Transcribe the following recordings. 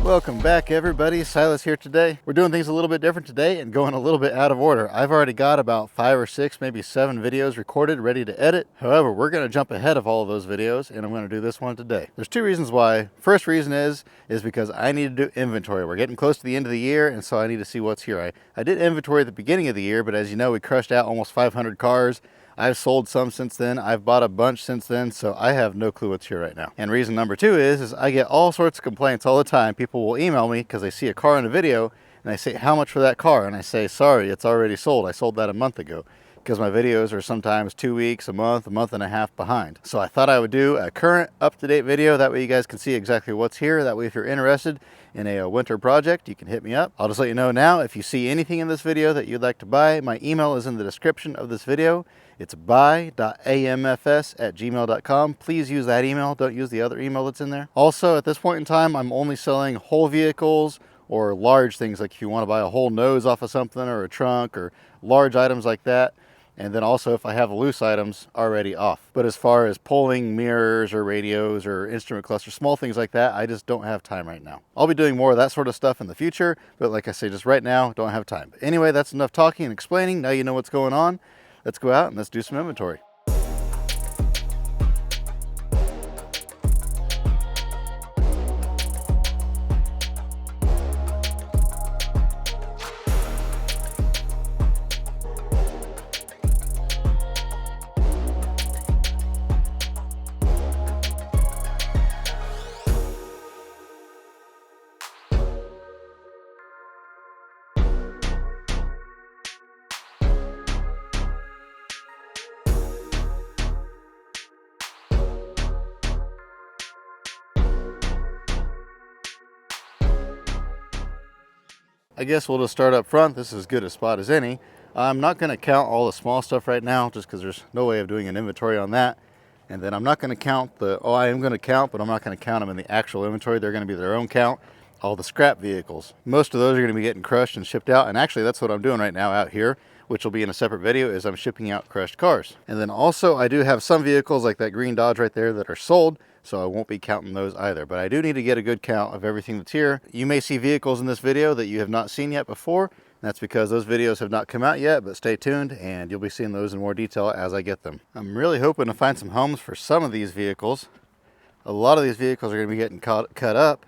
Welcome back everybody, Silas here today. We're doing things a little bit different today and going a little bit out of order. I've already got about 5 or 6, maybe 7 videos recorded, ready to edit. However, we're going to jump ahead of all of those videos and I'm going to do this one today. There's 2 reasons why. First reason is because I need to do inventory. We're getting close to the end of the year and so I need to see what's here. I did inventory at the beginning of the year, but as you know, we crushed out almost 500 cars. I've sold some since then. I've bought a bunch since then, so I have no clue what's here right now. And reason number 2 is I get all sorts of complaints all the time. People will email me because they see a car in a video and I say, how much for that car? And I say, sorry, it's already sold. I sold that a month ago, because my videos are sometimes 2 weeks, a month and a half behind. So I thought I would do a current up-to-date video. That way you guys can see exactly what's here. That way if you're interested in a winter project, you can hit me up. I'll just let you know now, if you see anything in this video that you'd like to buy, my email is in the description of this video. It's buy.amfs@gmail.com. Please use that email. Don't use the other email that's in there. Also, at this point in time, I'm only selling whole vehicles or large things, like if you want to buy a whole nose off of something or a trunk or large items like that. And then also if I have loose items already off. But as far as pulling mirrors or radios or instrument clusters, small things like that, I just don't have time right now. I'll be doing more of that sort of stuff in the future, but like I say, just right now, don't have time. But anyway, that's enough talking and explaining. Now you know what's going on. Let's go out and let's do some inventory. I guess we'll just start up front. This is as good a spot as any. I'm not going to count all the small stuff right now, just because there's no way of doing an inventory on that. And then I'm not going to count I am going to count, but I'm not going to count them in the actual inventory. They're going to be their own count. All the scrap vehicles. Most of those are going to be getting crushed and shipped out. And actually, that's what I'm doing right now out here, which will be in a separate video, is I'm shipping out crushed cars. And then also, I do have some vehicles like that green Dodge right there that are sold, so I won't be counting those either. But I do need to get a good count of everything that's here. You may see vehicles in this video that you have not seen yet before. That's because those videos have not come out yet, but stay tuned and you'll be seeing those in more detail as I get them. I'm really hoping to find some homes for some of these vehicles. A lot of these vehicles are going to be getting cut up.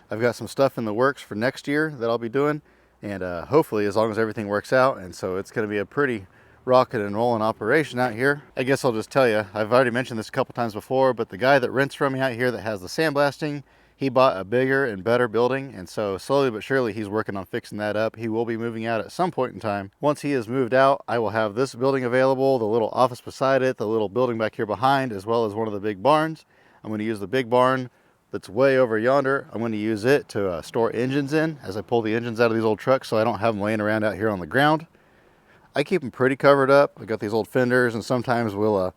I've got some stuff in the works for next year that I'll be doing, and hopefully as long as everything works out, and so it's going to be a pretty rocking and rolling operation out here. I guess I'll just tell you, I've already mentioned this a couple times before, but the guy that rents from me out here that has the sandblasting, he bought a bigger and better building, and so slowly but surely he's working on fixing that up. He will be moving out at some point in time. Once he has moved out, I will have this building available, the little office beside it, the little building back here behind, as well as one of the big barns. I'm going to use the big barn that's way over yonder. I'm going to use it to store engines in as I pull the engines out of these old trucks, so I don't have them laying around out here on the ground. I keep them pretty covered up. I got these old fenders, and sometimes we'll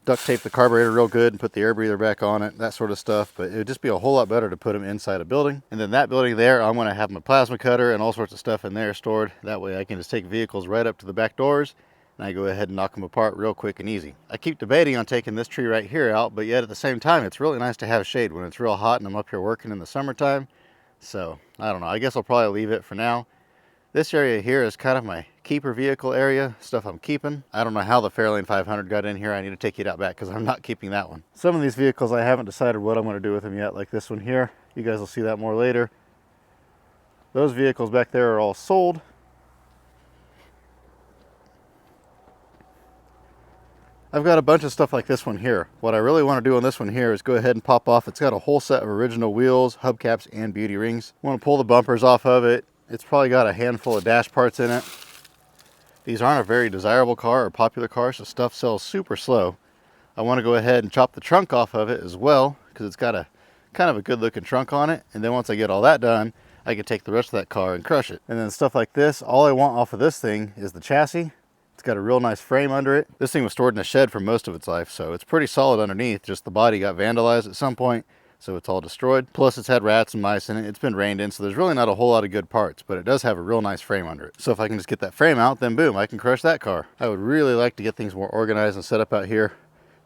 duct tape the carburetor real good and put the air breather back on it, that sort of stuff. But it would just be a whole lot better to put them inside a building. And then that building there, I'm going to have my plasma cutter and all sorts of stuff in there stored. That way I can just take vehicles right up to the back doors and I go ahead and knock them apart real quick and easy. I keep debating on taking this tree right here out, but yet at the same time, it's really nice to have shade when it's real hot and I'm up here working in the summertime. So I don't know, I guess I'll probably leave it for now. This area here is kind of my keeper vehicle area, stuff I'm keeping. I don't know how the Fairlane 500 got in here. I need to take it out back because I'm not keeping that one. Some of these vehicles I haven't decided what I'm going to do with them yet, like this one here. You guys will see that more later. Those vehicles back there are all sold. I've got a bunch of stuff like this one here. What I really want to do on this one here is go ahead and pop off. It's got a whole set of original wheels, hubcaps, and beauty rings. I want to pull the bumpers off of it. It's probably got a handful of dash parts in it. These aren't a very desirable car or popular car, so stuff sells super slow. I want to go ahead and chop the trunk off of it as well, because it's got a kind of a good looking trunk on it. And then once I get all that done, I can take the rest of that car and crush it. And then stuff like this, all I want off of this thing is the chassis. It's got a real nice frame under it. This thing was stored in a shed for most of its life, so it's pretty solid underneath. Just the body got vandalized at some point, so it's all destroyed. Plus it's had rats and mice in it. It's been rained in, so there's really not a whole lot of good parts, but it does have a real nice frame under it. So if I can just get that frame out, then boom, I can crush that car. I would really like to get things more organized and set up out here.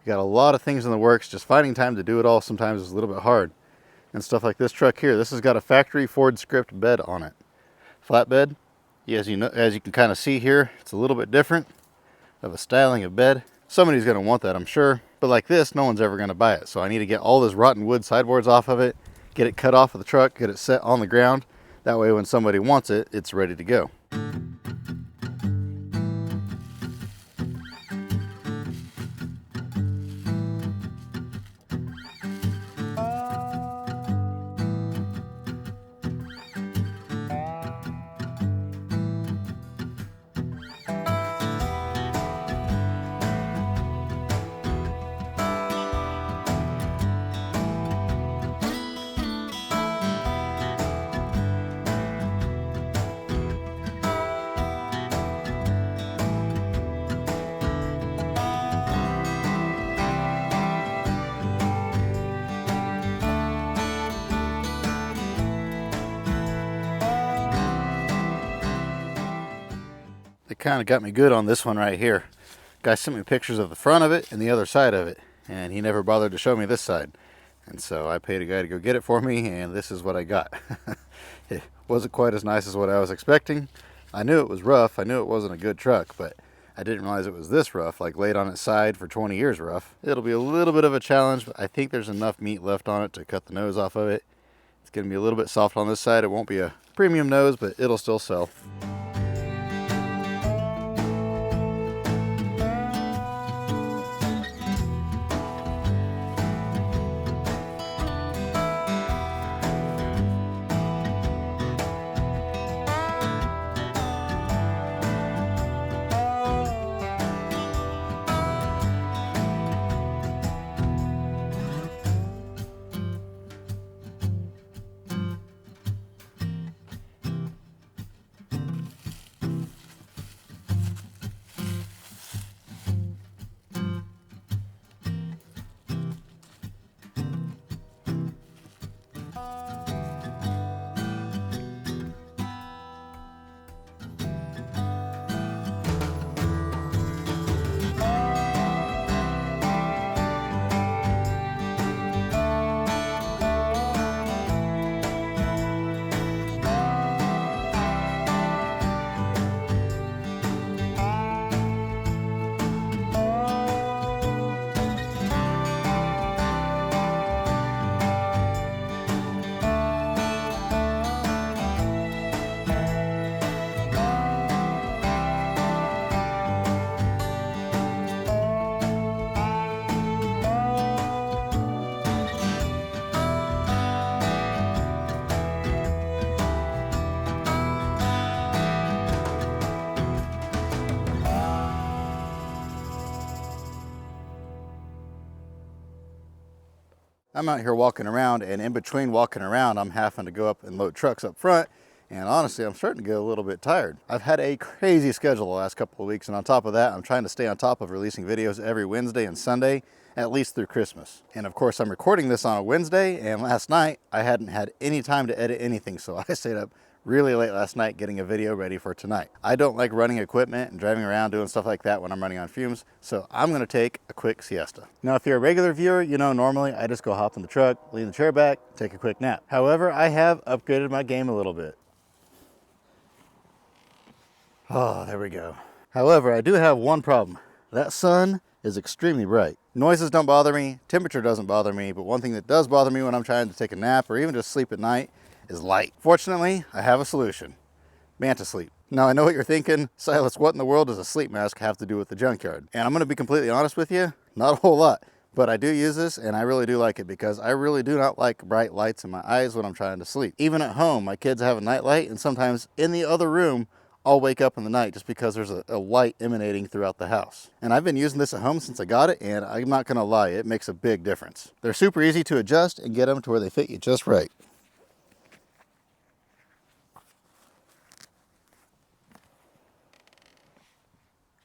We got a lot of things in the works. Just finding time to do it all sometimes is a little bit hard. and stuff like this truck here. This has got a factory Ford script bed on it. Flatbed. As you can kind of see here, it's a little bit different of a styling of bed. Somebody's going to want that, I'm sure. But like this, no one's ever going to buy it. So I need to get all this rotten wood sideboards off of it, get it cut off of the truck, get it set on the ground. That way when somebody wants it, it's ready to go. They kind of got me good on this one right here. Guy sent me pictures of the front of it and the other side of it, and he never bothered to show me this side. And so I paid a guy to go get it for me, and this is what I got. It wasn't quite as nice as what I was expecting. I knew it was rough. I knew it wasn't a good truck, but I didn't realize it was this rough, like laid on its side for 20 years rough. It'll be a little bit of a challenge, but I think there's enough meat left on it to cut the nose off of it. It's going to be a little bit soft on this side. It won't be a premium nose, but it'll still sell. I'm out here walking around, and in between walking around, I'm having to go up and load trucks up front. And honestly, I'm starting to get a little bit tired. I've had a crazy schedule the last couple of weeks, and on top of that, I'm trying to stay on top of releasing videos every Wednesday and Sunday, at least through Christmas. And of course, I'm recording this on a Wednesday, and last night, I hadn't had any time to edit anything, so I stayed up really late last night getting a video ready for tonight. I don't like running equipment and driving around doing stuff like that when I'm running on fumes, so I'm gonna take a quick siesta. Now, if you're a regular viewer, you know normally I just go hop in the truck, lean the chair back, take a quick nap. However, I have upgraded my game a little bit. Oh, there we go. However, I do have one problem. That sun is extremely bright. Noises don't bother me, temperature doesn't bother me, but one thing that does bother me when I'm trying to take a nap or even just sleep at night is light. Fortunately, I have a solution. Manta Sleep. Now, I know what you're thinking. Silas, what in the world does a sleep mask have to do with the junkyard? And I'm gonna be completely honest with you, not a whole lot. But I do use this, and I really do like it because I really do not like bright lights in my eyes when I'm trying to sleep. Even at home, my kids have a night light, and sometimes in the other room, I'll wake up in the night just because there's a light emanating throughout the house. And I've been using this at home since I got it, and I'm not gonna lie, it makes a big difference. They're super easy to adjust and get them to where they fit you just right.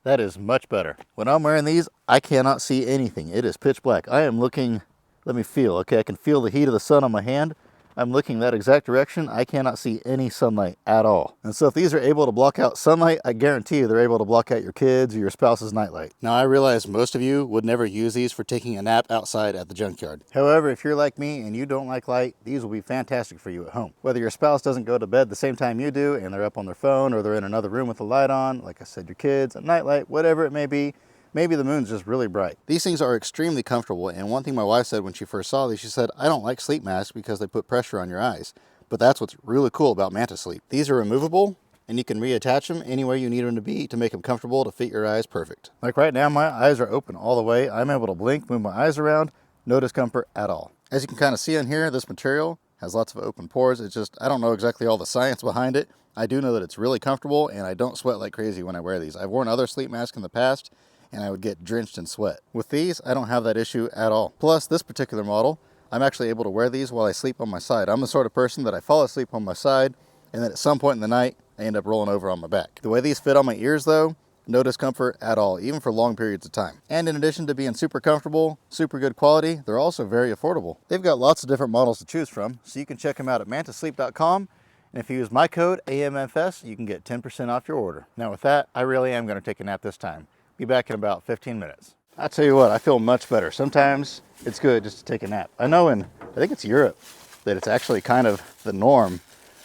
That is much better. When I'm wearing these, I cannot see anything. It is pitch black. I am looking, let me feel. Okay, I can feel the heat of the sun on my hand. I'm looking that exact direction. I cannot see any sunlight at all. And so if these are able to block out sunlight, I guarantee you they're able to block out your kids or your spouse's nightlight. Now I realize most of you would never use these for taking a nap outside at the junkyard. However, if you're like me and you don't like light, these will be fantastic for you at home. Whether your spouse doesn't go to bed the same time you do and they're up on their phone, or they're in another room with the light on, like I said, your kids, a nightlight, whatever it may be, maybe the moon's just really bright. These things are extremely comfortable, and one thing my wife said when she first saw these, she said, I don't like sleep masks because they put pressure on your eyes. But that's what's really cool about Manta Sleep. These are removable, and you can reattach them anywhere you need them to be to make them comfortable to fit your eyes perfect. Like right now, my eyes are open all the way. I'm able to blink, move my eyes around, no discomfort at all. As you can kind of see on here, this material has lots of open pores. It's just, I don't know exactly all the science behind it. I do know that it's really comfortable, and I don't sweat like crazy when I wear these. I've worn other sleep masks in the past, and I would get drenched in sweat. With these, I don't have that issue at all. Plus, this particular model, I'm actually able to wear these while I sleep on my side. I'm the sort of person that I fall asleep on my side, and then at some point in the night, I end up rolling over on my back. The way these fit on my ears though, no discomfort at all, even for long periods of time. And in addition to being super comfortable, super good quality, they're also very affordable. They've got lots of different models to choose from, so you can check them out at mantasleep.com. And if you use my code AMFS, you can get 10% off your order. Now with that, I really am gonna take a nap this time. Be back in about 15 minutes. I'll tell you what, I feel much better. Sometimes it's good just to take a nap. I know I think it's Europe, that it's actually kind of the norm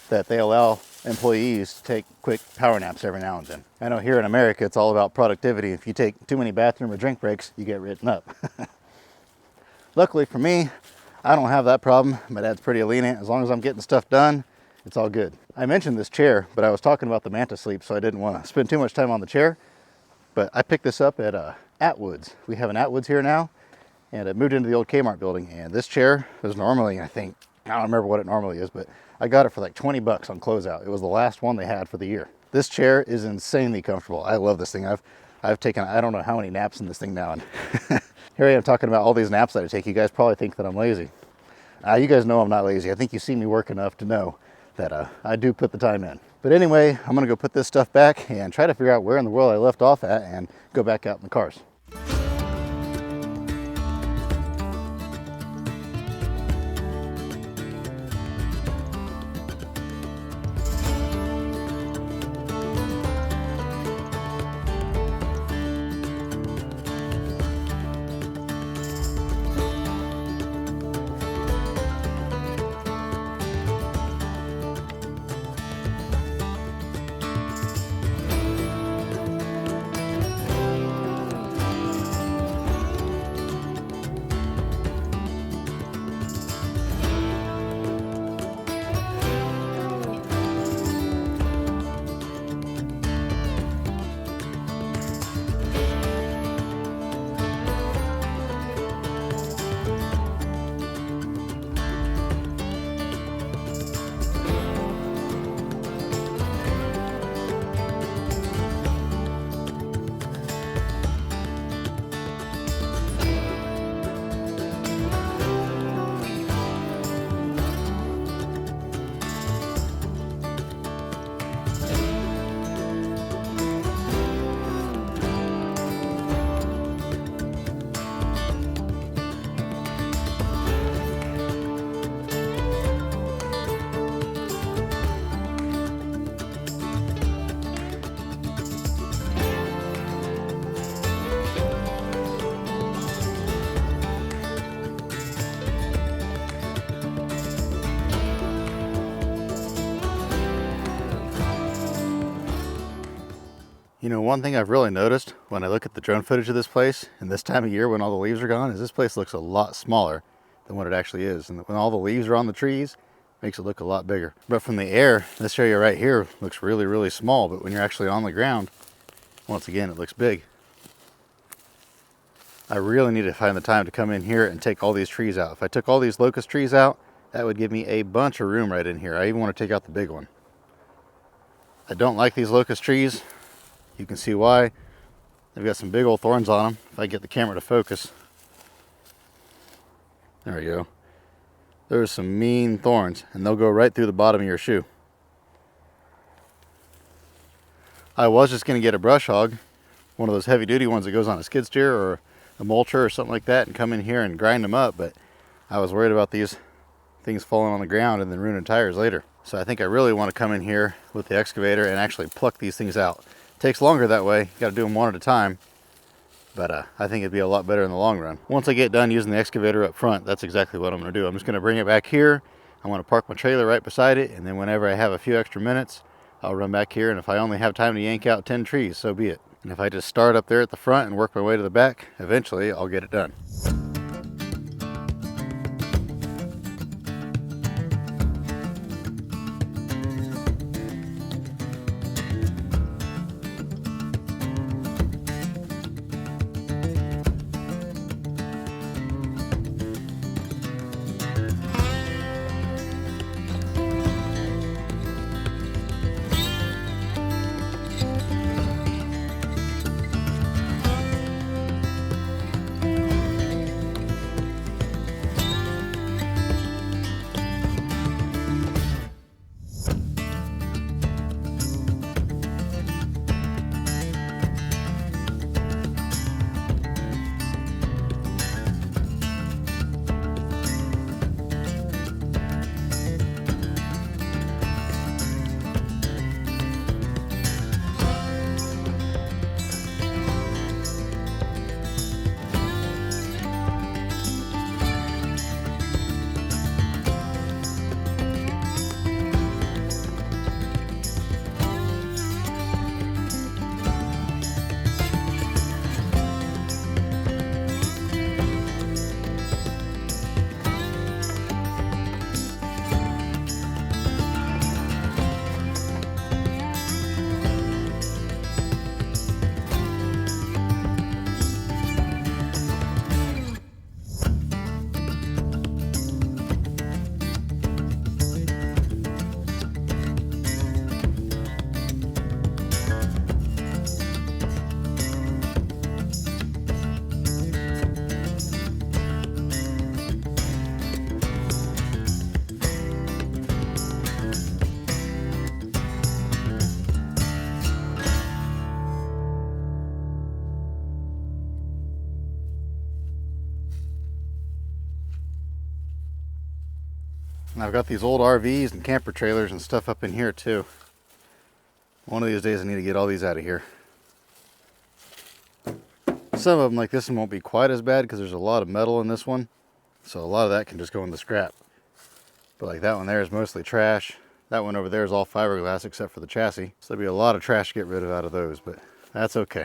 that they allow employees to take quick power naps every now and then. I know here in America, it's all about productivity. If you take too many bathroom or drink breaks, you get written up. Luckily for me, I don't have that problem. My dad's pretty lenient. As long as I'm getting stuff done, it's all good. I mentioned this chair, but I was talking about the Manta Sleep, so I didn't want to spend too much time on the chair. But I picked this up at Atwood's. We have an Atwood's here now, and I moved into the old Kmart building, and this chair was normally, I don't remember what it normally is, but I got it for like 20 bucks on closeout. It was the last one they had for the year. This chair is insanely comfortable. I love this thing. I've taken, I don't know how many naps in this thing now, and here I am talking about all these naps that I take. You guys probably think that I'm lazy. You guys know I'm not lazy. I think you see me work enough to know that I do put the time in. But anyway, I'm gonna go put this stuff back and try to figure out where in the world I left off at and go back out in the cars. You know, one thing I've really noticed when I look at the drone footage of this place, and this time of year when all the leaves are gone, is this place looks a lot smaller than what it actually is. And when all the leaves are on the trees, it makes it look a lot bigger. But from the air, this area right here looks really, really small. But when you're actually on the ground, once again, it looks big. I really need to find the time to come in here and take all these trees out. If I took all these locust trees out, that would give me a bunch of room right in here. I even want to take out the big one. I don't like these locust trees. You can see why. They've got some big old thorns on them. If I get the camera to focus. There we go. There's some mean thorns, and they'll go right through the bottom of your shoe. I was just going to get a brush hog, one of those heavy duty ones that goes on a skid steer or a mulcher or something like that, and come in here and grind them up, but I was worried about these things falling on the ground and then ruining tires later. So I think I really want to come in here with the excavator and actually pluck these things out. It takes longer that way. You got to do them one at a time. But I think it'd be a lot better in the long run. Once I get done using the excavator up front, that's exactly what I'm going to do. I'm just going to bring it back here. I'm going to park my trailer right beside it, and then whenever I have a few extra minutes, I'll run back here, and if I only have time to yank out 10 trees, so be it. And if I just start up there at the front and work my way to the back, eventually I'll get it done. And I've got these old RVs and camper trailers and stuff up in here too. One of these days I need to get all these out of here. Some of them, like this one, won't be quite as bad because there's a lot of metal in this one. So a lot of that can just go in the scrap. But like that one there is mostly trash. That one over there is all fiberglass except for the chassis. So there'll be a lot of trash to get rid of out of those, but that's okay.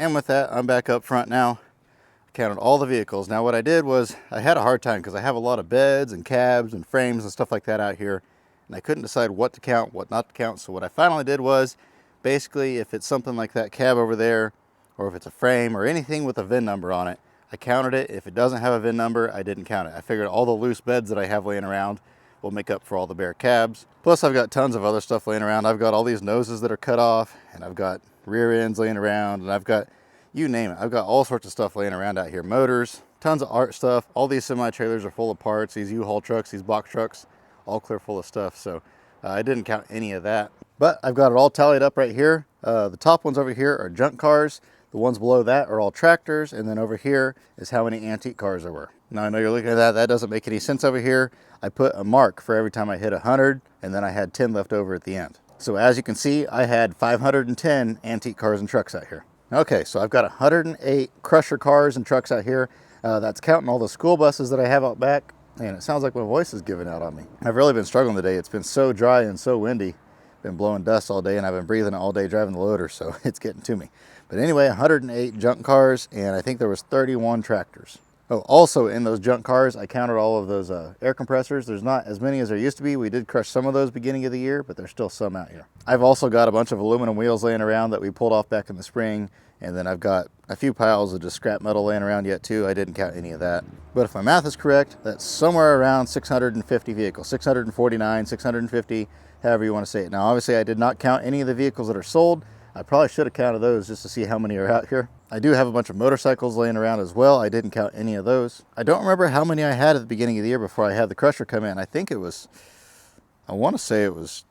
And with that, I'm back up front now. Counted all the vehicles. Now what I did was, I had a hard time because I have a lot of beds and cabs and frames and stuff like that out here, and I couldn't decide what to count, what not to count. So what I finally did was, basically if it's something like that cab over there, or if it's a frame or anything with a VIN number on it, I counted it. If it doesn't have a VIN number, I didn't count it. I figured all the loose beds that I have laying around will make up for all the bare cabs. Plus I've got tons of other stuff laying around. I've got all these noses that are cut off, and I've got rear ends laying around, and I've got, you name it, I've got all sorts of stuff laying around out here. Motors, tons of art stuff. All these semi-trailers are full of parts. These U-Haul trucks, these box trucks, all clear full of stuff. So I didn't count any of that. But I've got it all tallied up right here. The top ones over here are junk cars. The ones below that are all tractors. And then over here is how many antique cars there were. Now I know you're looking at that. That doesn't make any sense over here. I put a mark for every time I hit 100, and then I had 10 left over at the end. So as you can see, I had 510 antique cars and trucks out here. Okay, so I've got 108 crusher cars and trucks out here. That's counting all the school buses that I have out back. And it sounds like my voice is giving out on me. I've really been struggling today. It's been so dry and so windy. Been blowing dust all day, and I've been breathing all day driving the loader, so it's getting to me. But anyway, 108 junk cars, and I think there was 31 tractors. Oh, also in those junk cars, I counted all of those air compressors. There's not as many as there used to be. We did crush some of those beginning of the year, but there's still some out here. I've also got a bunch of aluminum wheels laying around that we pulled off back in the spring, and then I've got a few piles of just scrap metal laying around yet too. I didn't count any of that. But if my math is correct, that's somewhere around 650 vehicles, 649, 650, however you want to say it. Now, obviously, I did not count any of the vehicles that are sold. I probably should have counted those just to see how many are out here. I do have a bunch of motorcycles laying around as well. I didn't count any of those. I don't remember how many I had at the beginning of the year before I had the crusher come in. I think it was, I want to say it was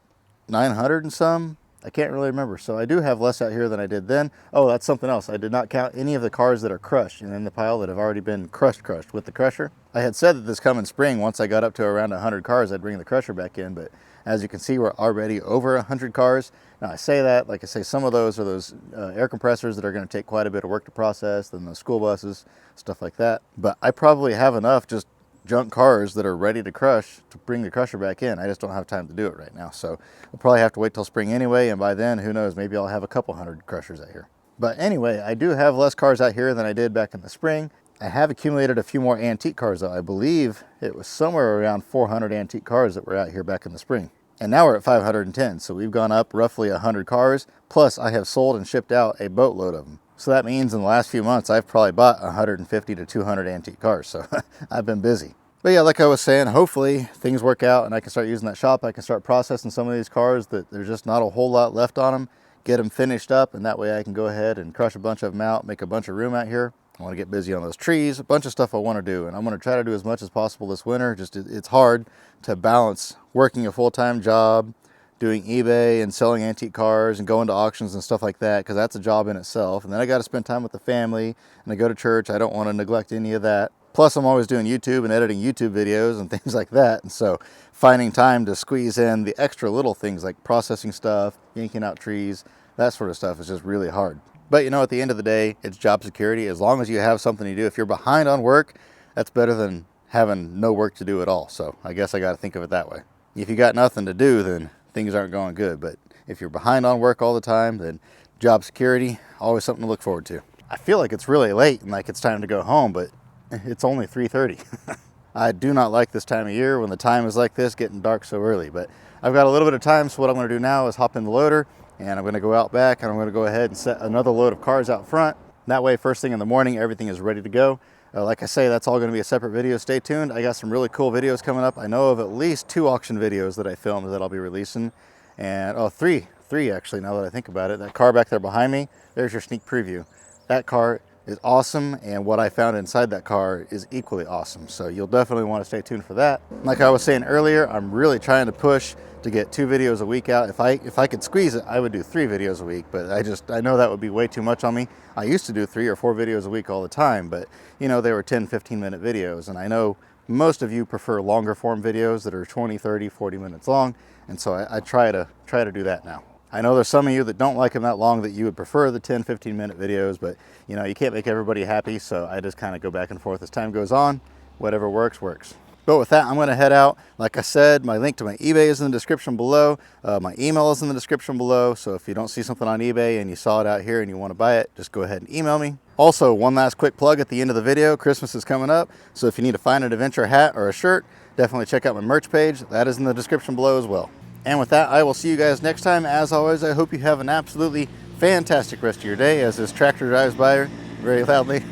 900 and some. I can't really remember. So I do have less out here than I did then. Oh, that's something else. I did not count any of the cars that are crushed and in the pile that have already been crushed with the crusher. I had said that this coming spring, once I got up to around 100 cars, I'd bring the crusher back in, but as you can see, we're already over 100 cars. Now I say that, like I say, some of those are those air compressors that are going to take quite a bit of work to process, then the school buses, stuff like that. But I probably have enough just junk cars that are ready to crush to bring the crusher back in. I just don't have time to do it right now. So I'll probably have to wait till spring anyway, and by then, who knows, maybe I'll have a couple hundred crushers out here. But anyway, I do have less cars out here than I did back in the spring. I have accumulated a few more antique cars though. I believe it was somewhere around 400 antique cars that were out here back in the spring. And now we're at 510, so we've gone up roughly 100 cars, plus I have sold and shipped out a boatload of them. So that means in the last few months, I've probably bought 150 to 200 antique cars, so I've been busy. But yeah, like I was saying, hopefully things work out and I can start using that shop. I can start processing some of these cars that there's just not a whole lot left on them, get them finished up, and that way I can go ahead and crush a bunch of them out, make a bunch of room out here. I want to get busy on those trees, a bunch of stuff I want to do, and I'm going to try to do as much as possible this winter. Just it's hard to balance working a full-time job, doing eBay and selling antique cars and going to auctions and stuff like that, because that's a job in itself. And then I got to spend time with the family, and I go to church. I don't want to neglect any of that. Plus, I'm always doing YouTube and editing YouTube videos and things like that. And so finding time to squeeze in the extra little things like processing stuff, yanking out trees, that sort of stuff is just really hard. But you know, at the end of the day, it's job security. As long as you have something to do, if you're behind on work, that's better than having no work to do at all. So I guess I got to think of it that way. If you got nothing to do, then things aren't going good. But if you're behind on work all the time, then job security, always something to look forward to. I feel like it's really late and like it's time to go home, but it's only 3:30. I do not like this time of year when the time is like this, getting dark so early. But I've got a little bit of time, so what I'm going to do now is hop in the loader, and I'm going to go out back, and I'm going to go ahead and set another load of cars out front. That way, first thing in the morning, everything is ready to go. Like I say, that's all going to be a separate video. Stay tuned. I got some really cool videos coming up. I know of at least 2 auction videos that I filmed that I'll be releasing. And, oh, three actually, now that I think about it. That car back there behind me, there's your sneak preview. That car is awesome, and what I found inside that car is equally awesome. So you'll definitely want to stay tuned for that. Like I was saying earlier, I'm really trying to push to get 2 videos a week out. If I could squeeze it, I would do 3 videos a week, but I know that would be way too much on me. I used to do 3 or 4 videos a week all the time, but you know, they were 10-15 minute videos, and I know most of you prefer longer form videos that are 20, 30, 40 minutes long, and so I try to do that now. I know there's some of you that don't like them that long, that you would prefer the 10-15 minute videos, but you know, you can't make everybody happy, so I just kind of go back and forth as time goes on. Whatever works, works. But with that, I'm going to head out. Like I said, my link to my eBay is in the description below. My email is in the description below. So if you don't see something on eBay and you saw it out here and you want to buy it, just go ahead and email me. Also, one last quick plug at the end of the video. Christmas is coming up. So if you need a Find an Adventure hat or a shirt, definitely check out my merch page. That is in the description below as well. And with that, I will see you guys next time. As always, I hope you have an absolutely fantastic rest of your day as this tractor drives by very loudly.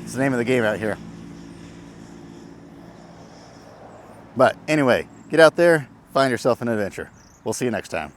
It's the name of the game out here. But anyway, get out there, find yourself an adventure. We'll see you next time.